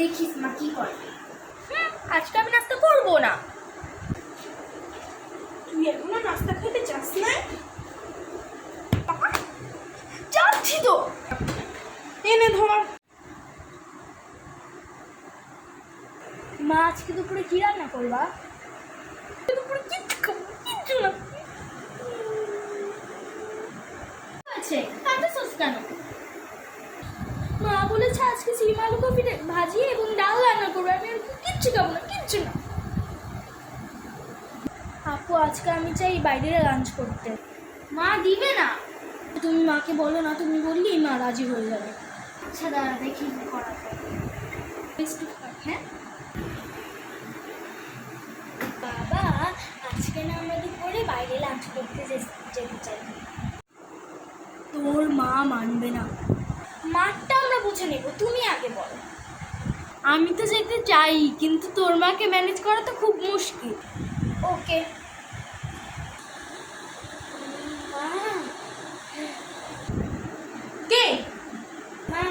দেখিস মা কি করে। আজকে আমি নাস্তা করবো না। তুই এখনো নাস্তা খেতে চাস না? যাচ্ছি তো। এনে ধর। মা আজকে দুপুরে কি রান্না করবা? দুপুরে কিচ্ছু খাবো, কিচ্ছু না। আছে তাতে সস কেন? মা বলেছে আজকে সিম আলু কপি ভাজি এবং ডাল রান্না করবে। আমি আর কিচ্ছু খাবো না, কিচ্ছু না। আপু আজকে আমি চাই বাইরে লাঞ্চ করতে। মা দিবে না। তুমি মাকে বলো না, তুমি বললেই মা রাজি হয়ে যাবে। আচ্ছা দাঁড়া দেখি কি করা যায়। হ্যাঁ বাবা, আজকে না আমরা দুপুরে বাইরে লাঞ্চ করতে যেতে চাই। তোর মা মানবে না। মাঠটা আমরা বুঝে নেব, তুমি আগে বলো। আমি তো যেতে চাই, কিন্তু তোর মাকে ম্যানেজ করা তো খুব মুশকিল। ওকে কে? মা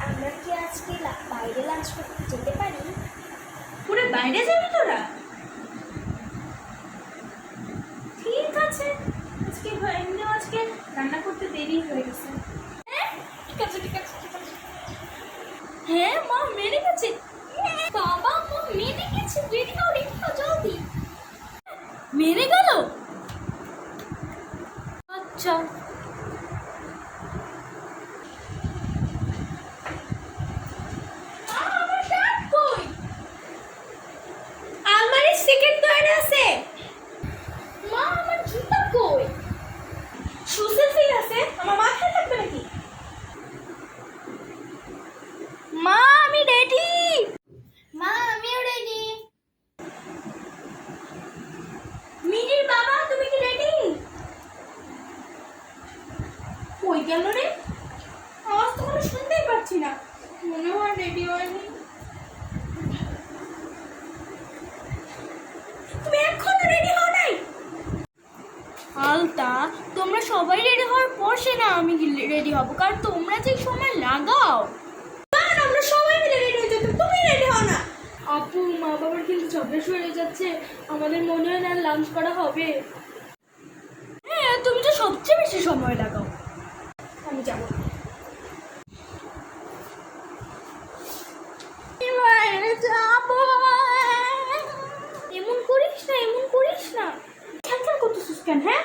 আমরা কি আজকে বাইরে লাঞ্চ করতে যেতে পারি? পুরো বাইরে যাবি তোরা? ঠিক আছে, আজকে এমনিও আজকে রান্না করতে দেরি হয়ে গেছে। হ্যাঁ ঠিক আছে ঠিক আছে ঠিক আছে। হ্যাঁ মা মেনে গেছে। বাবা মা মেনে গেছে। রেডি হও জলদি। মেনে গেল? আচ্ছা আলমারির সেকেন্ড দোয়ারে আছে। মা আমার জুতা কই? শুজের ফিল আছে, আমার মাথায় থাকবে নাকি? মা আমি রেডি। মা আমিও রেডি। মিনির বাবা তুমি কি রেডি? কই গেল রে? আওয়াজ তো কোনো শুনতেই পাচ্ছি না। মনে হয় রেডি হয়নি। তুমি এখনো রেডি হও নাই? আলতা তোমরা সবাই রেডি হওয়ার পর সে না আমি রেডি হব, কারণ তোমরা যে সময় লাগাও। কারণ আমরা সবাই মিলে রেডি হয়ে যেতাম, তুমি রেডি হও না। আপু মা বাবার কিন্তু ঝগড়া শুরু হয়ে যাচ্ছে। আমাদের মনে হয় না লাঞ্চ করা হবে। হ্যাঁ তুমি তো সবচেয়ে বেশি সময় লাগাও। আমি যাবো। এমন করিস না, এমন করিস না। খেলখেল করতেছিস কেন? হ্যাঁ